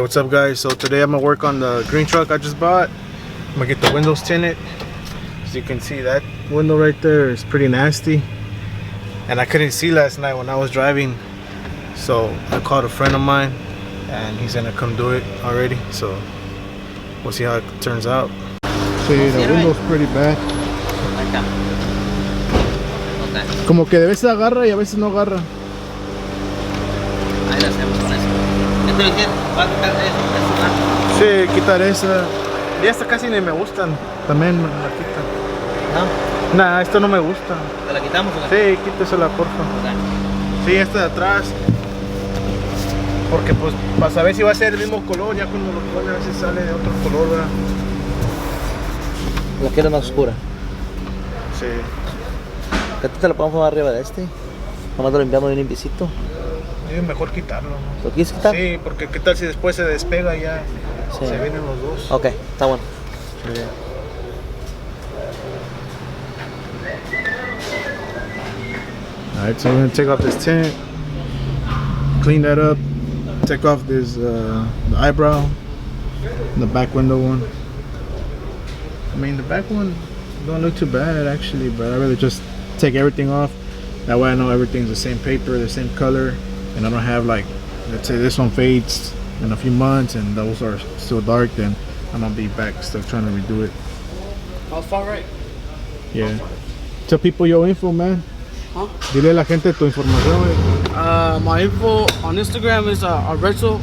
what's up guys? So today I'm gonna work on the green truck I just bought. I'm gonna get the windows tinted. As you can see, that window right there is pretty nasty, and I couldn't see last night when I was driving, so I called a friend of mine and he's gonna come do it already, so we'll see how it turns out. Sí, the window's pretty bad. Como que a veces agarra y a veces no agarra. Ahí lo hacemos con eso. ¿Va a quitar eso? Sí, quitar esa. Y esta casi ni me gustan. También me la quitan. ¿No? Nah, esto no me gusta. ¿Te la quitamos o qué? Sí, quítesela porfa. Okay. Sí, esta de atrás. Porque pues para saber si va a ser el mismo color, ya cuando lo pone a veces sale de otro color, ¿verdad? La quiero más oscura. Sí. ¿Qué te la podemos poner arriba de este? Nomás lo limpiamos de un limpiecito. Es mejor quitarlo, ¿no? ¿Lo quieres quitar? Sí, porque qué tal si después se despega y ya se vienen los dos. Ok, está bueno. Sí. Alright, so we're gonna take off this tint, clean that up, take off this the eyebrow, and the back window one. I mean, the back one don't look too bad actually, but I'd rather just take everything off. That way I know everything's the same paper, the same color, and I don't have, like, let's say this one fades in a few months and those are still dark, then I'm gonna be back still trying to redo it. How far right? Yeah. Tell people your info, man. Huh? Dile a la gente tu información, güey. My info on Instagram is Alberto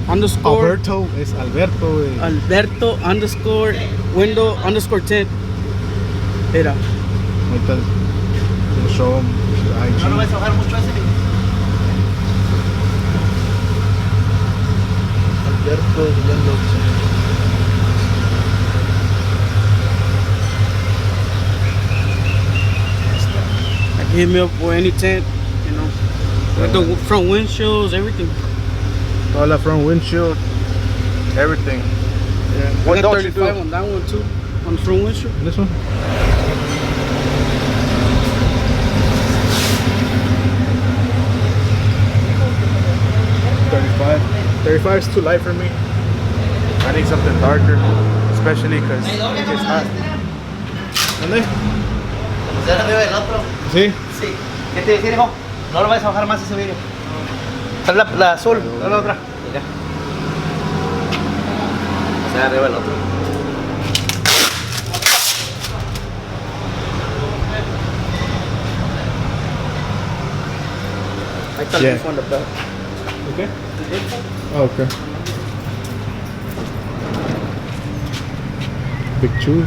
underscore Alberto es Alberto, güey. Alberto underscore window underscore tint. Mira. Ahorita we'll show them the IG. ¿No lo vas a bajar mucho ese? Alberto Windows. Hit me up for any tint, you know. With the front windshields, everything. All that front windshield, everything. Yeah. What I got don't you 35 do? on that one too, on the front windshield. This one? 35 is too light for me. I need something darker, especially because it gets hot. ¿Dónde? ¿Se arriba del otro? Sí. Sí. ¿Qué te decía, hijo? No lo vas a bajar más ese vidrio. Está la azul, no la otra. Mira. Se arriba el otro. Ahí está el Yeah. info en la back. Okay. Oh, okay. Big chew.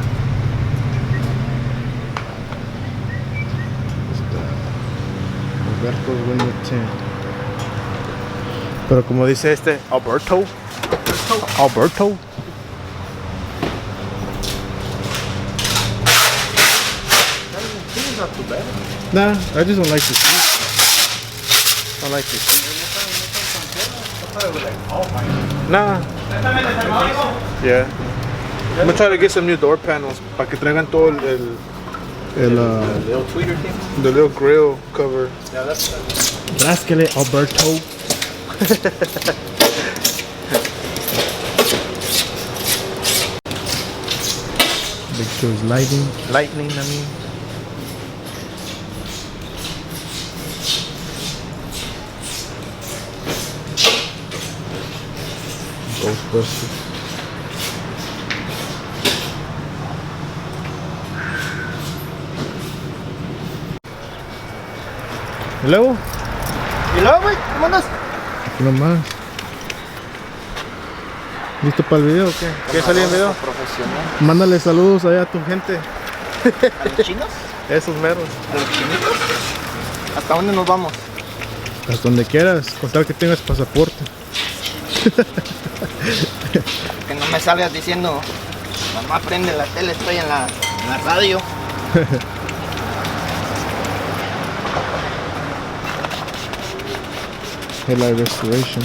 Alberto window tint. Pero como dice este, Alberto. Alberto. Not too bad. Nah, I just don't like the seat. I like the seat. Nah. Yeah. I'm gonna try to get some new door panels para que traigan todo el little tweeter thing. the little grill cover. Yeah, that's Rascale Alberto. Big Show's lightning, I mean. Ghostbusters. Hello? Hello, güey, ¿cómo andas? Aquí nomás. ¿Listo para el video o qué? ¿Quieres salir en video? Profesional. Mándale saludos allá a tu gente. ¿A los chinos? Esos meros. ¿A los chinitos? ¿Hasta dónde nos vamos? Hasta donde quieras, contar que tengas pasaporte. Que no me salgas diciendo, mamá prende la tele, estoy en la radio. Headlight restoration.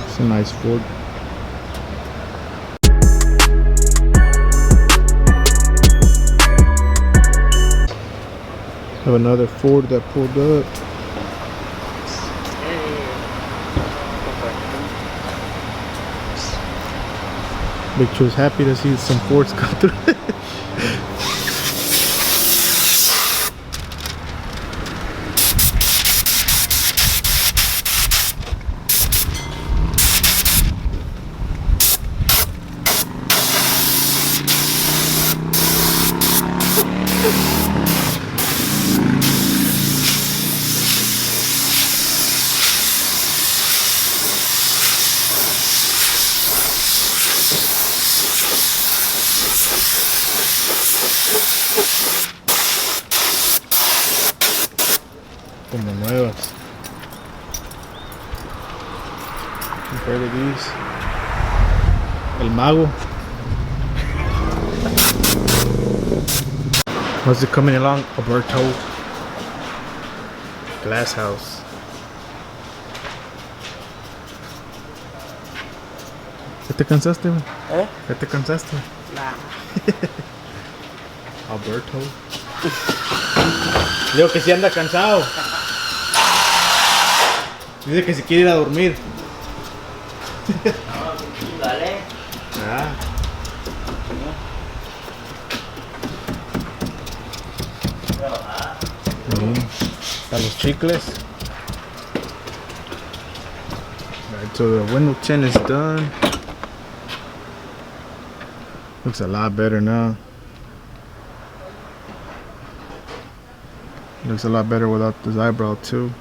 It's a nice Ford. Have another Ford that pulled up. Big Chu's happy to see some Fords come through. Como nuevas. Compared to these. El Mago. How's it coming along, Alberto? Glass house. ¿Ya te cansaste, güey? ¿Ya te cansaste? Nah. Alberto. Digo que si anda cansado. Dice que si quiere ir a dormir. Dale. Ah. Para los chicles. Alright, so the window tint is done. Looks a lot better now. Looks a lot better without this eyebrow too.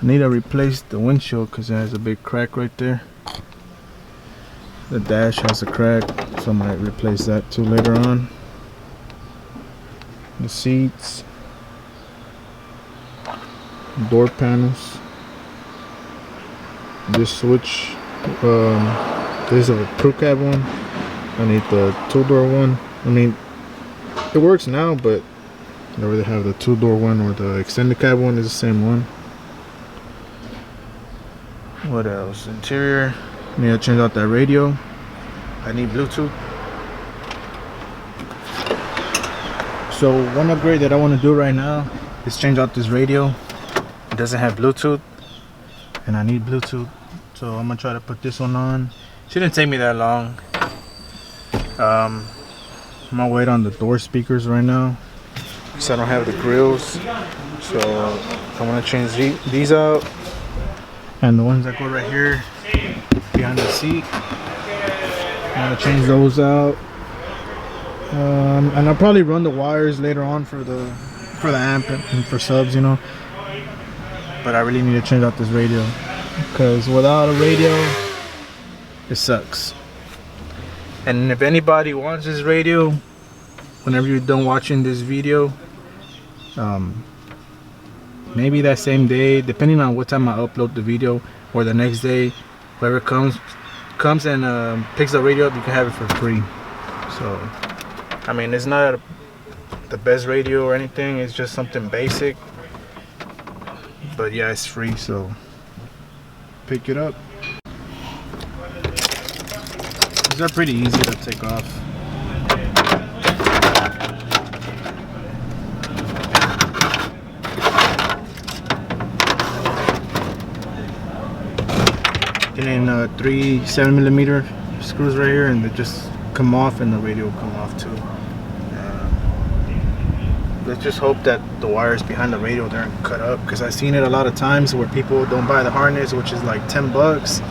I need to replace the windshield because it has a big crack right there. The dash has a crack, so I might replace that too later on. The seats, door panels. This switch, this is a crew cab one. I need the two-door one. I mean, it works now, but I don't really have the two-door one, or the extended cab one is the same one. What else? Interior. I need to change out that radio. I need Bluetooth. So one upgrade that I want to do right now is change out this radio. It doesn't have Bluetooth, and I need Bluetooth. So I'm gonna try to put this one on. Shouldn't take me that long. I'm gonna wait on the door speakers right now, because I don't have the grills. So I want to change these out, and the ones that go right here behind the seat, I'm gonna change those out. And I'll probably run the wires later on for the amp and for subs, you know. But I really need to change out this radio, because without a radio, it sucks. And if anybody wants this radio, whenever you're done watching this video, maybe that same day, depending on what time I upload the video, or the next day, whoever comes and picks the radio up, you can have it for free. So I mean, it's not the best radio or anything, it's just something basic, but yeah, it's free, so pick it up. These are pretty easy to take off. Getting 3 7mm screws right here, and they just come off, and the radio will come off too. Let's just hope that the wires behind the radio they aren't cut up, because I've seen it a lot of times where people don't buy the harness, which is like 10 bucks.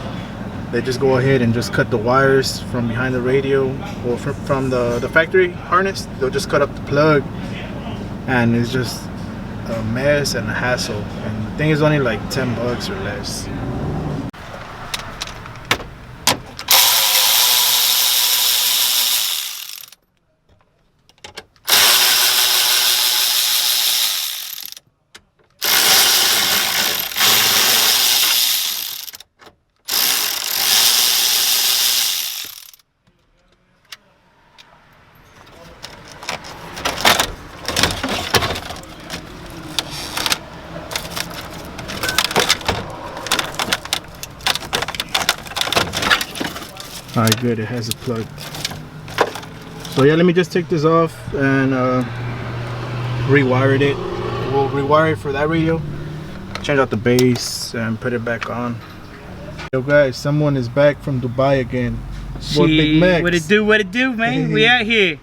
They just go ahead and just cut the wires from behind the radio, or from the factory harness. They'll just cut up the plug, and it's just a mess and a hassle. And the thing is only like 10 bucks or less. Alright, good, it has it plugged. So yeah, let me just take this off and rewire it. we'll rewire it for that radio, change out the bass, and put it back on. Yo guys, someone is back from Dubai again. More Big Macs. What it do, man? We out here.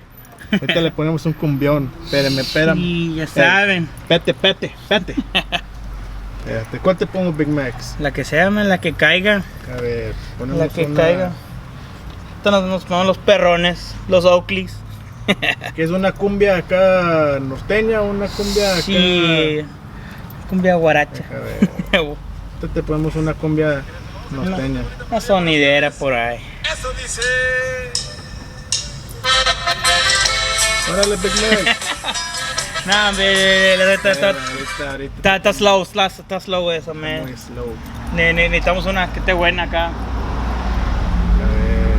Ahorita le ponemos un cumbión. Espérame. Sí, ya saben. Pete. ¿Cuál te pongo Big Macs? La que sea, man, la que caiga. A ver, ponemos La que una... caiga. Entonces nos ponemos los perrones, los Oakleys. Que es una cumbia acá norteña, una cumbia acá... Sí, cumbia guaracha. A ver, ahorita te ponemos una cumbia norteña. Una sonidera por ahí. Eso dice. Órale, Big Mac. No, hombre, Ahorita. está slow eso, man. Muy slow. Necesitamos una que esté buena acá. A ver.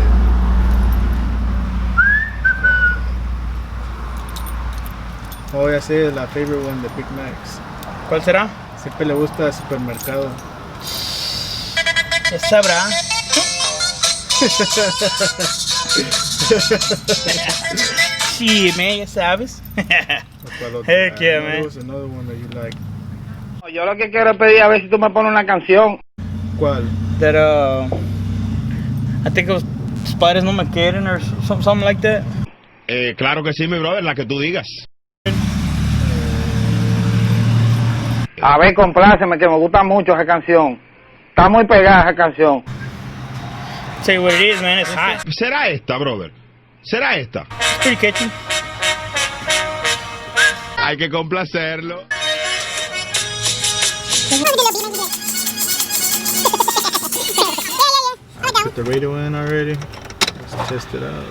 Oh, ya sé, la favorite one de Big Macs. ¿Cuál será? Siempre le gusta el supermercado. ¿Ya sabrá? Sí, man, ya sabes. Heck yeah, man. What's another one that you like? Yo lo que quiero es pedir a ver si tú me pones una canción. ¿Cuál? That I think it was Spiders No Me Quieren or something like that. Claro que sí, mi brother, la que tú digas. A ver, compláceme, que me gusta mucho esa canción. Está muy pegada esa canción. Tell you what it is, man, it's hot. ¿Será esta, brother? ¿Será esta? It's pretty catchy. Hay que complacerlo. I put the radio in already. Let's test it out.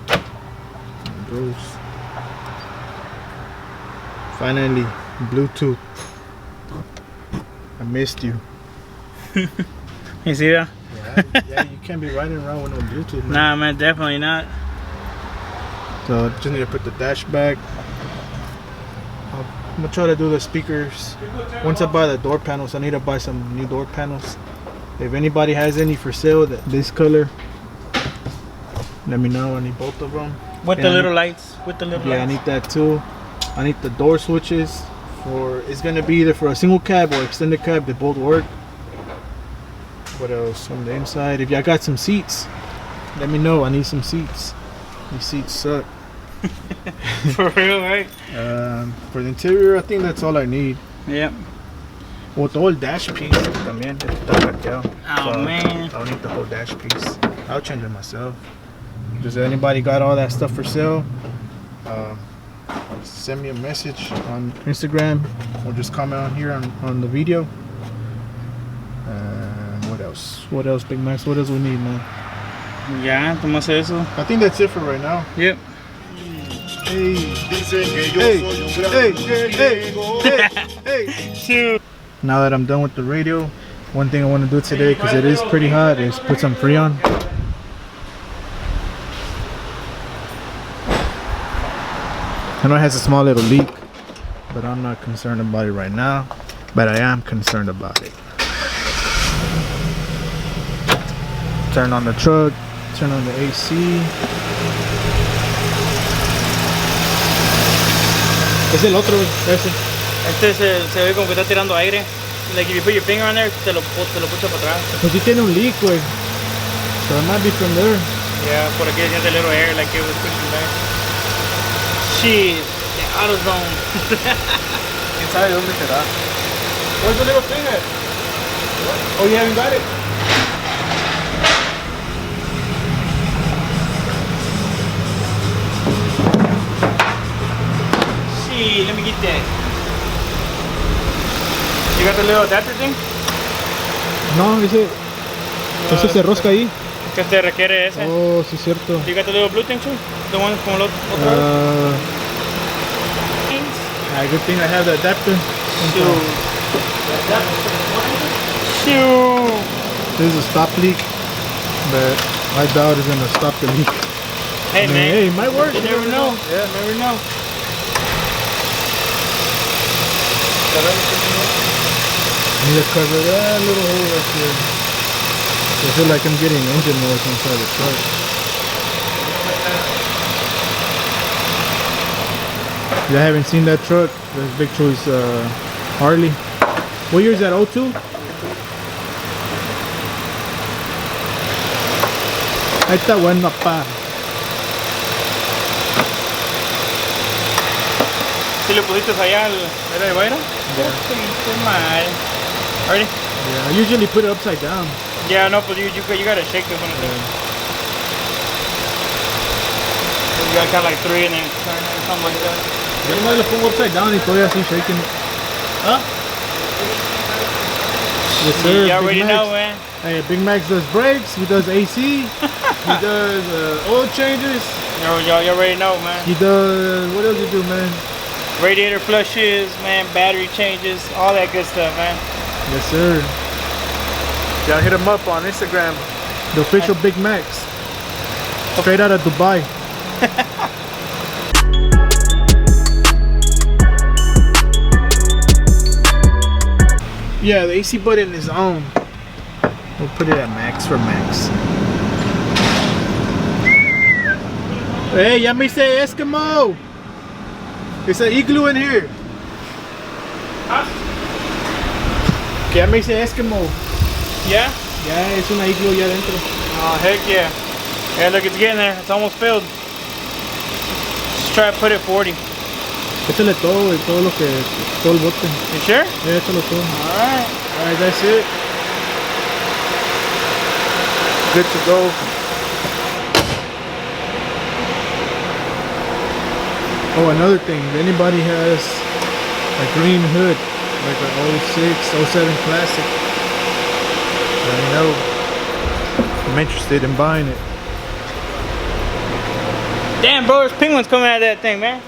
It goes. Finally, Bluetooth. I missed you. You see that? Yeah, you can't be riding around with no Bluetooth, man. Nah, man, definitely not. So just need to put the dash back. I'm gonna try to do the speakers. Once I buy the door panels, I need to buy some new door panels. If anybody has any for sale, this color, let me know. I need both of them. With And the I little need- lights. With the little Yeah, I lights. need that too. I need the door switches for. It's gonna be either for a single cab or extended cab. They both work. What else on the inside? If y'all got some seats, let me know. I need some seats. These seats suck. For real, right? For the interior, I think that's all I need. Yep. Well, the whole dash piece también está hackeado. Oh, man. I don't need the whole dash piece. I'll change it myself. Does anybody got all that stuff for sale? Send me a message on Instagram or just comment on here on the video. What else? What else, Big Max? What else we need, man? Ya, ¿cómo hace eso? I think that's it for right now. Yep. Hey, hey. Shoot. Now that I'm done with the radio, one thing I want to do today, because it is pretty hot, is put some Freon. I know it has a small little leak, but I'm not concerned about it right now. But I am concerned about it. Turn on the truck, turn on the AC. Es el otro, ese. Este se ve como que está tirando aire. Like if you put your finger on there, te lo pucha para atrás. Pues sí tiene un leak, güey. So it might be from there. Yeah, por aquí siente little air like it was pushing back. Shit, the AutoZone. ¿Quién sabe dónde será? Where's the little finger? Oh, you haven't got it? Shit, let me get that. You got the little adapter thing? No, ese se rosca ahí. Que te requiere ese. Oh, sí, cierto. You got the little blue thing too? The one como lo otro. Good thing I have the adapter. Shoot. This is a stop leak, but I doubt it's gonna stop the leak. Hey, man. Hey, it might work. You never know. Yeah, never know. I need to cover that little hole right here. I feel like I'm getting engine noise inside the truck. I haven't seen that truck. This big choice Harley. What year is that? 02? Ahí está bueno, pa. ¿Sí le pusiste allá era de Byron? Yeah. Qué mal. Ready? Yeah, I usually put it upside down. Yeah, no, but you gotta shake this one. You got kind of like 3 and then turn it, something like that. Yo no le pongo upside down y estoy así shaking it. Huh? Yes, sir. You already Big know, Max. man. Hey, Big Max does brakes. He does AC. He does oil changes. You already know, man. He does. What else he do, man? Radiator flushes, man, battery changes, all that good stuff, man. Yes, sir. Y'all hit him up on Instagram. The official Big Max. Straight out of Dubai. Yeah, the AC button is on. We'll put it at max for max. Hey, ya me say Eskimo. It's an igloo in here. Que ya me dice Eskimo. Yeah? Ya es una igloo ya adentro. Oh, heck yeah. Yeah, look, it's getting there. It's almost filled. Just try to put it 40. Échale todo y todo lo que, todo el bote. You sure? Yeah, échalo todo. Alright. Alright, that's it. Good to go. Oh, another thing, if anybody has a green hood, like an 06, 07 Classic, let me know. I'm interested in buying it. Damn, bro, there's penguins coming out of that thing, man.